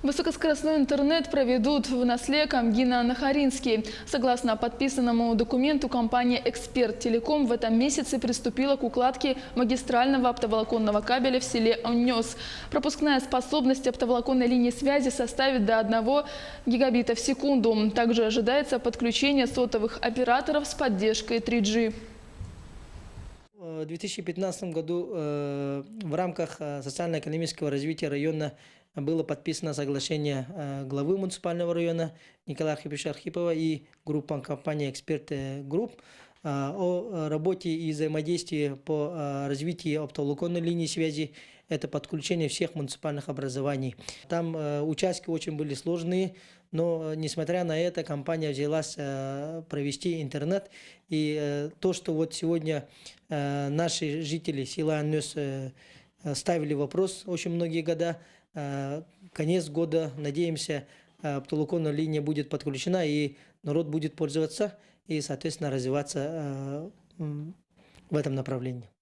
Высокоскоростной интернет проведут в Насле, Камгина, Нахаринский. Согласно подписанному документу, компания «Эксперт Телеком» в этом месяце приступила к укладке магистрального оптоволоконного кабеля в селе Оннёс. Пропускная способность оптоволоконной линии связи составит до 1 гигабита в секунду. Также ожидается подключение сотовых операторов с поддержкой 3G. В 2015 году в рамках социально-экономического развития района было подписано соглашение главы муниципального района Николая Архиповича Архипова и группа компании «Эксперт Групп» о работе и взаимодействии по развитию оптоволоконной линии связи. Это подключение всех муниципальных образований. Там участки очень были сложные, но несмотря на это компания взялась провести интернет. И то, что вот сегодня наши жители села Оннёс ставили вопрос очень многие года, конец года, надеемся, оптоволоконная линия будет подключена и народ будет пользоваться и, соответственно, развиваться в этом направлении.